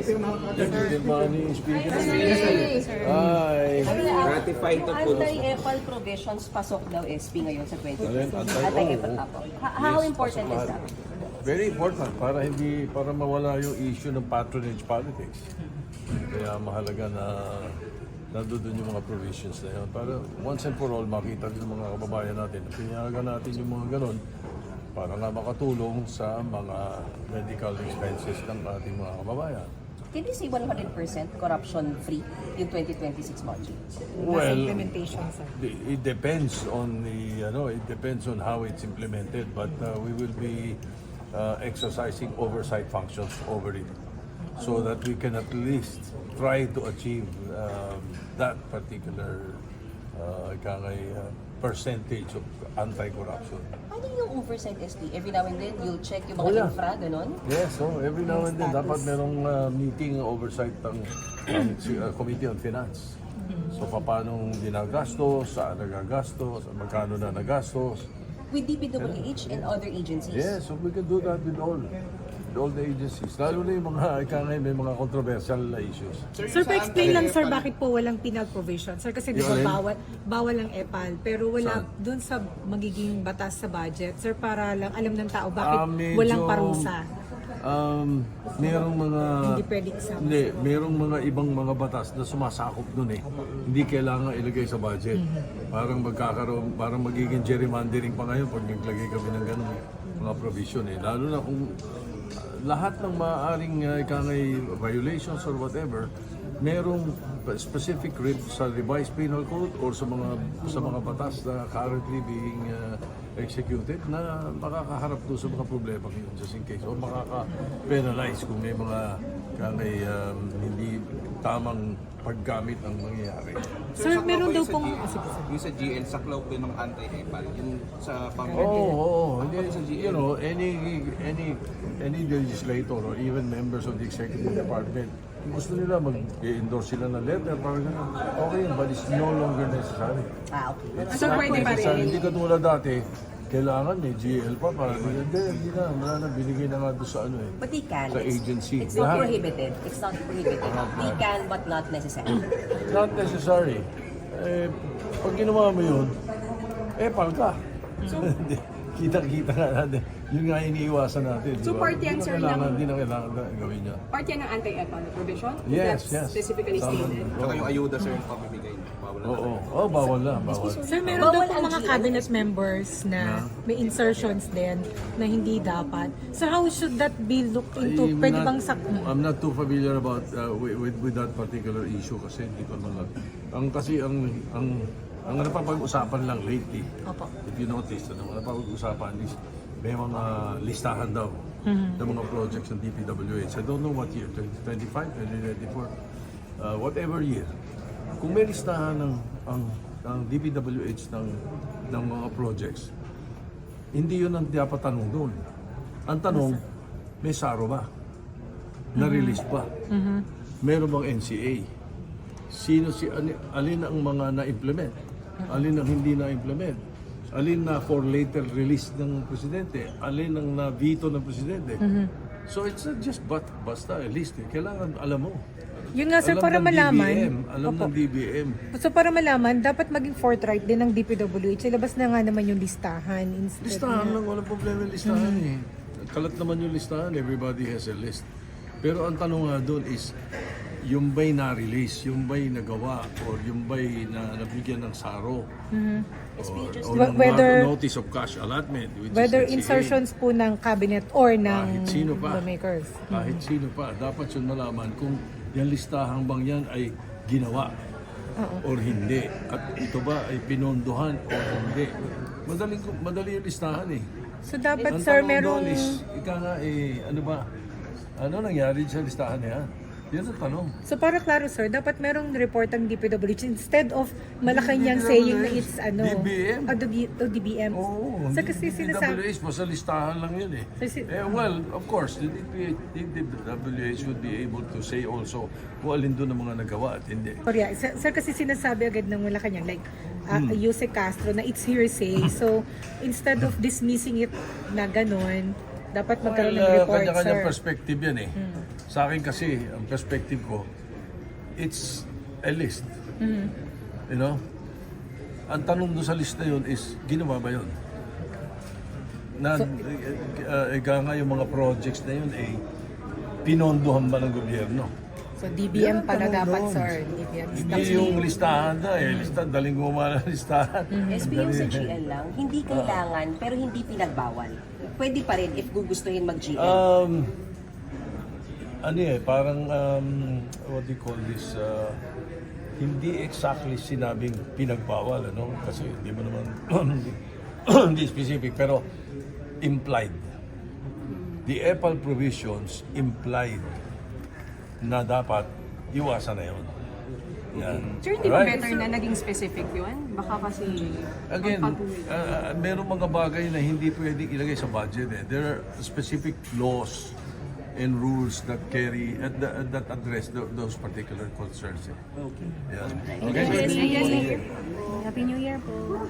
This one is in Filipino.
Good morning, Speaker. Sir. Hi. Ratified to po. Anti-EPAL provisions pasok daw SB ngayon sa 2020. Anti-EPAL, Anti-EPAL po. How Yes, important pasok is lahat. that? Very important para mawala yung issue ng patronage politics. Kaya mahalaga na nandoon yung mga provisions na yun. Para once and for all makita din ng mga kababayan natin. Pinayagan natin yung mga ganon para nga makatulong sa mga medical expenses ng ating mga kababayan. Can you say 100% corruption-free yung 2026 budget? Well, Implementation, sir. it depends on it depends on how it's implemented, but we will be exercising oversight functions over it, so that we can at least try to achieve that particular percentage of anti-corruption. Ano yung oversight SB? Every now and then, you'll check yung mga Oh, yeah. infra, ganon? Yes, so every now and then dapat merong meeting oversight ng Committee on Finance. So paano ginagastos, saan nagagastos, magkano na nagastos. With DPWH and other agencies? Yes, so we can do that with all the agencies. Lalo na yung mga may mga controversial issues. Sir, pa-explain lang, sir, bakit po walang penal provision? Sir, kasi di ba Yun. bawal ang EPAL, pero wala Saan? dun sa magiging batas sa budget. Sir, para lang alam ng tao bakit Medyo, walang parusa. Merong mga Hindi pwedeng isama. Hindi, merong mga ibang mga batas na sumasakop dun eh. Hindi kailangan ilagay sa budget. Parang parang magiging gerrymandering pa ngayon pag naglagay kami ng ganun mga provision eh. Lalo na kung lahat ng maaaring violations or whatever, merong specific sa revised penal code or sa mga batas na currently being executed na makakaharap doon sa mga problema ngayon just in case o makaka-penalize kung may mga hindi tamang paggamit ang mangyayari. Sir, meron daw pong... Yung sa GL, saklaw po ng anti-EPAL. Yung sa pamilya. Oo. You know, any legislator or even members of the executive department, kung gusto nila mag-endorse sila ng letter, parang ganun. Okay yun, but it's no longer necessary. Okay. It's So, not pwede pa rin. necessary. Hindi katulad dati, kailangan may GL pa para hindi na, wala na, binigay na nga doon sa ano eh. But they can. Sa agency. It's not Lahat. prohibited. It's not prohibited. They can but not necessary. Not necessary. Pag ginawa mo yun, pal ka. Kitang-kita nga natin. Yun nga iniiwasan natin. So, part yan, sir, Hindi na kailangan gawin niya. Part yan ng anti-EPAL provision? Yes, That's yes. specifically stated. Saka yung ayuda, sir, yung pamimigay. Bawal na. Oo. Bawal na. Bawal. Sir, meron daw Bawal pong ang mga GL. cabinet members na may insertions din na hindi dapat. So, how should that be looked into? Pwede bang I'm not too familiar about with that particular issue kasi hindi ko naman. Ang napapag-usapan lang lately, Opo. if you notice, ang napapag-usapan is may mga listahan daw ng mga projects ng DPWH. I don't know what year, 2025, 2024, whatever year. Kung may listahan ng DPWH ng mga projects, hindi yun ang dapat tanong doon. Ang tanong, may SARO ba? Na-release ba? Meron bang NCA? Alin ang mga na-implement? Alin ang hindi na-implement? Alin na for later release ng presidente? Alin ang na-veto ng presidente? So it's not just basta a list. Kailangan alam mo. Yun nga, sir, Alam para ng malaman. DBM, alam ng DBM. So, para malaman, dapat maging forthright din ng DPWH. Ilabas na nga naman yung listahan. Instead Listahan na, lang, walang problema yung listahan eh. Kalat naman yung listahan, everybody has a list. Pero ang tanong nga doon is, yung ba'y na-release, yung ba'y nagawa, or yung ba'y nabigyan ng SARO, o ng Whether- notice of cash allotment, which whether is NCA. insertions po ng cabinet or ng Kahit sino pa. lawmakers. Kahit sino pa, dapat yun malaman kung yung listahan bang yan ay ginawa or hindi. At ito ba ay pinondohan o hindi. Madali yung listahan eh. So, dapat, Ang sir, tanong merong... doon is, ano ba? Ano nangyari sa listahan na yan? Yan ang tanong. So, para klaro, sir, dapat merong report ang DPWH instead of Malacanang saying na it's DBM. DBM. Oo, So, kasi sinasabi... DPWH, basta listahan lang yun eh. Kasi- Well, of course, the DPWH would be able to say also kung alin doon ang mga nagawa at hindi. Korea. Sir, kasi sinasabi agad ng Malacanang, like, Jose Castro, na it's hearsay. So, instead of dismissing it na ganon, dapat magkaroon ng report, Kanya-kanyang sir. perspective yan eh. Sa akin kasi, ang perspective ko, it's a list. You know? Ang tanong doon sa list na yun is, ginawa ba yun? Nga yung mga projects na yun, pinondohan ba ng gobyerno? So DBM pala tanong dapat, doon. sir. DBM. Hindi yung listahan na listahan, daling gumawa ng listahan. SB yung sa GL lang, hindi kailangan pero hindi pinagbawal. Pwede pa rin if gugustuhin mag-GL. Parang, what do you call this, hindi exactly sinabing pinagbawal, ano? Kasi hindi mo naman, hindi specific, pero implied. The EPAL provisions implied na dapat iwasan na yun. Yan. Sir, hindi ba Alright? better na naging specific yun? Baka kasi Again, magpatuloy. merong mga bagay na hindi pwedeng ilagay sa budget. There are specific laws and rules that carry that address those particular concerns. Okay. Yeah. Okay. Happy New Year po.